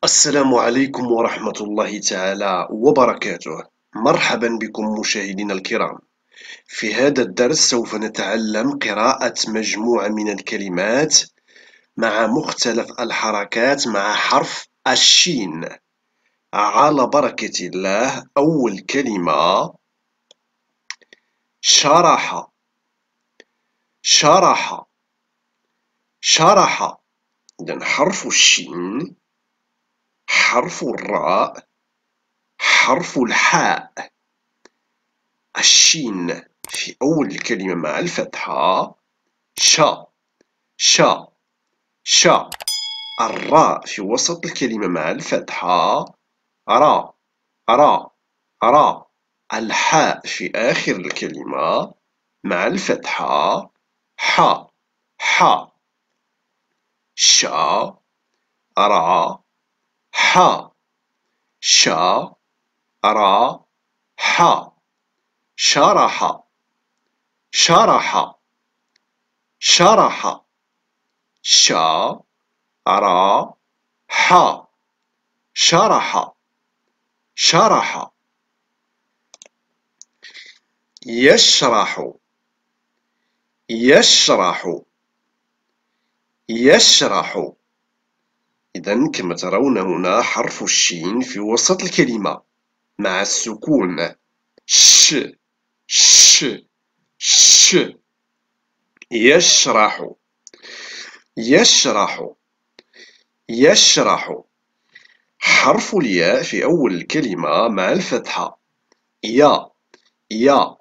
السلام عليكم ورحمة الله تعالى وبركاته. مرحبا بكم مشاهدينا الكرام. في هذا الدرس سوف نتعلم قراءة مجموعة من الكلمات مع مختلف الحركات مع حرف الشين. على بركة الله. أول كلمة شرح. شرح شرح. إذن حرف الشين، حرف الراء، حرف الحاء. الشين في أول الكلمة مع الفتحة شا شا شا. الراء في وسط الكلمة مع الفتحة را را را. الحاء في آخر الكلمة مع الفتحة حا حا. شا را حا. شا را حا. شرح شرح شرح. شا را حا. شرح شرح. يشرح يشرح يشرح. إذن كما ترون هنا حرف الشين في وسط الكلمة مع السكون ش ش ش. يشرح يشرح يشرح. حرف الياء في أول الكلمة مع الفتحة يا يا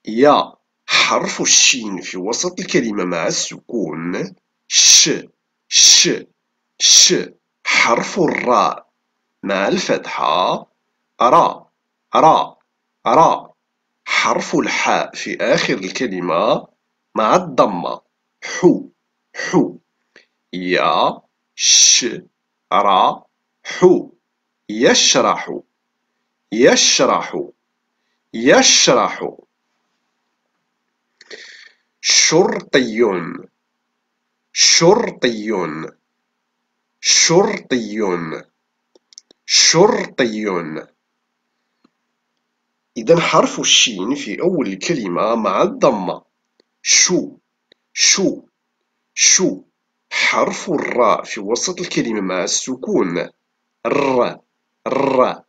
يا. حرف الشين في وسط الكلمة مع السكون ش ش ش. حرف الراء مع الفتحة را را را. حرف الحاء في آخر الكلمة مع الضمة حو حو. يا ش را حو. يشرح يشرح يشرح. شرطي شرطي شرطي شرطي. إذا حرف الشين في أول الكلمة مع الضمة شو شو شو. حرف الراء في وسط الكلمة مع السكون ر ر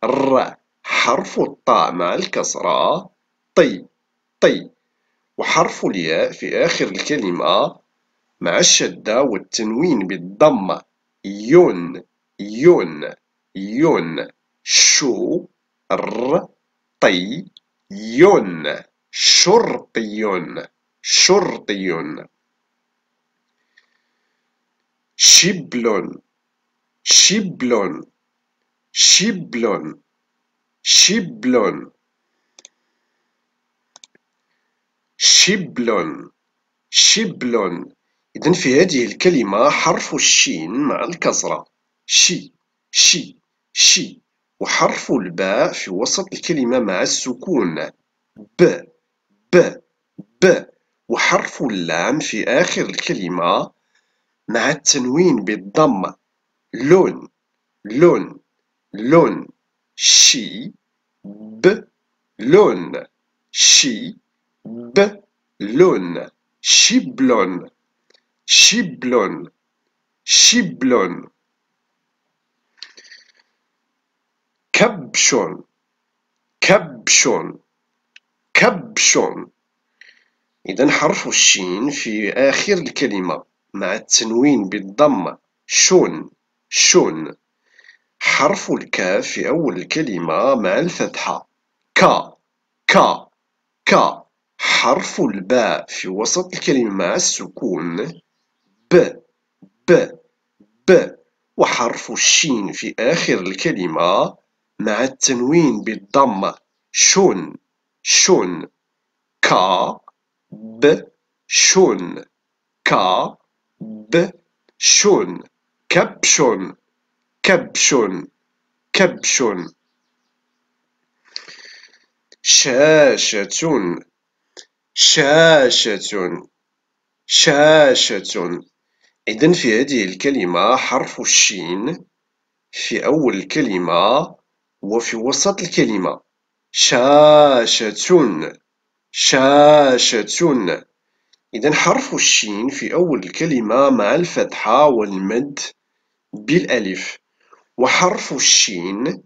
ر. حرف الطاء مع الكسرة طي طي. وحرف الياء في آخر الكلمة مع الشدة والتنوين بالضمة يون يون يون. شو ر طي يون. شرطي شرطي. شبل شبل شبل شبل شبل شبل. إذن في هذه الكلمة حرف الشين مع الكسرة شي شي شي. وحرف الباء في وسط الكلمة مع السكون ب ب ب. وحرف اللام في آخر الكلمة مع التنوين بالضمة لون لون لون. شي ب لون شي ب لون. شبل شبل شبل. كبش كبش كبش. إذن حرف الشين في آخر الكلمة مع التنوين بالضمة شون شون. حرف الكاف في أول الكلمة مع الفتحة كا كا كا. حرف الباء في وسط الكلمة مع السكون ب ب ب. وحرف الشين في آخر الكلمة مع التنوين بالضمة شون شون. كا ب شون كا ب شون. كبش كبش كبش. شاشة شاشة شاشة. إذن في هذه الكلمة حرف الشين في أول الكلمة وفي وسط الكلمة. شاشة، شاشة. إذا حرف الشين في أول الكلمة مع الفتحة والمد بالألف، وحرف الشين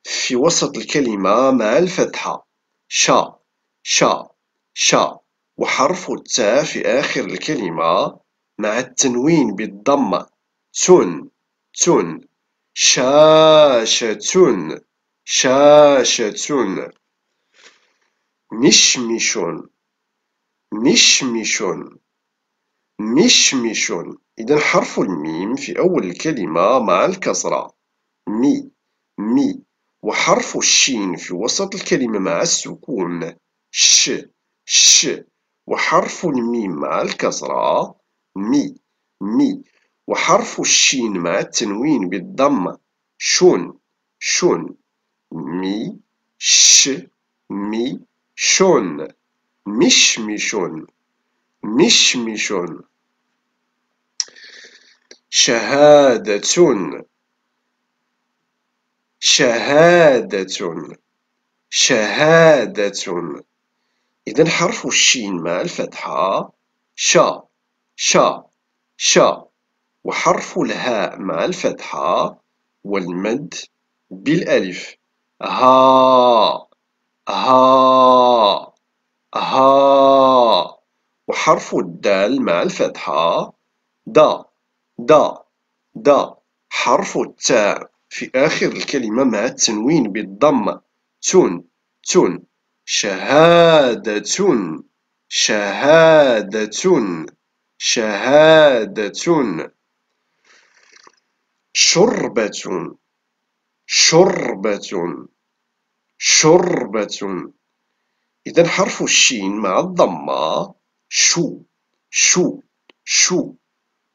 في وسط الكلمة مع الفتحة. شا، شا، شا. وحرف التاء في آخر الكلمة مع التنوين بالضمة. تن، تن. شاشة، شاشة. مشمش، مشمش، مشمش. إذا حرف الميم في أول الكلمة مع الكسرة. مي، مي. وحرف الشين في وسط الكلمة مع السكون. ش، ش. وحرف الميم مع الكسرة. مي، مي. وحرف الشين مع التنوين بالضمة. شون، شون. مي، ش، مي، شون. مشمشون، مشمشون. شهادة، شهادة، شهادة. إذا حرف الشين مع الفتحة. شا، شا، شا. وحرف الهاء مع الفتحة والمد بالألف. ها، ها، ها. وحرف الدال مع الفتحة. دا، دا، دا. حرف التاء في آخر الكلمة مع التنوين بالضمة. تن، تن. شهادة، شهادة، شهادة. شربة، شربة، شربة. إذا حرف الشين مع الضمة. شو، شو، شو.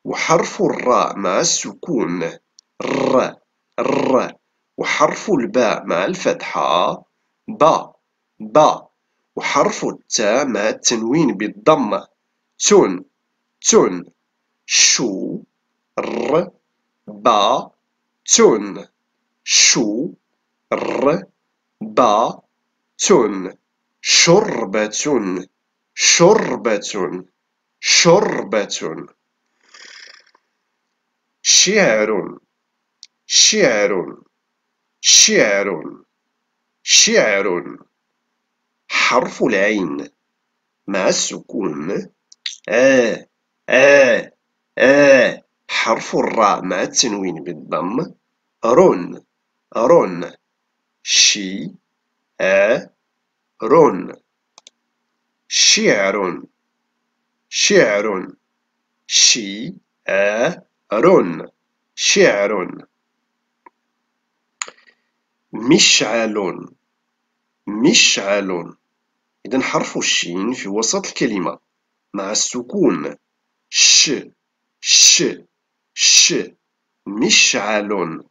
وحرف الراء مع السكون. ر، ر. وحرف الباء مع الفتحة. با، با. وحرف التاء مع التنوين بالضمة. تن، تن. شو، ر، با، تن. شو، ر، با، تن. شربة، شربة، شربة. شعر، شعر، شعر، شعر. حرف العين مع السكون. آه، آه، حرف الراء مع التنوين بالضم. رن، رن. شي، رن. شعر، شعر. شي، رن. شعر. مشعل، مشعل. إذا حرف الشين في وسط الكلمة مع السكون. ش، ش، ش. مشعل.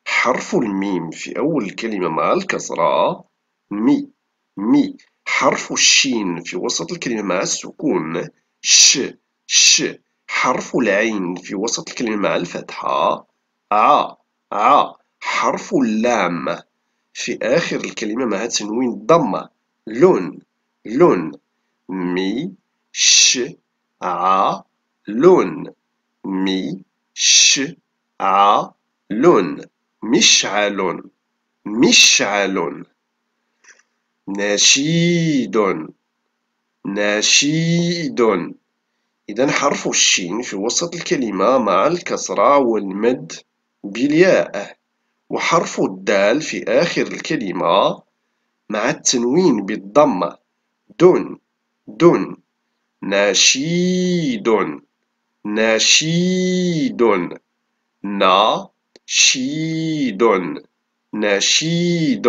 حرف الميم في أول الكلمة مع الكسرة. مي، مي. حرف الشين في وسط الكلمة مع السكون. ش، ش. حرف العين في وسط الكلمة مع الفتحة. ع، ع. حرف اللام في آخر الكلمة مع تنوين الضمة. لون، لون. مي، ش، ع، لون. مي، ش، ع، لون. مشعل، مشعل. نشيد، نشيد. إذا حرف الشين في وسط الكلمة مع الكسرة والمد بالياء، وحرف الدال في آخر الكلمة مع التنوين بالضمة. دن، دن. نشيد، نشيد. نشيد، نشيد.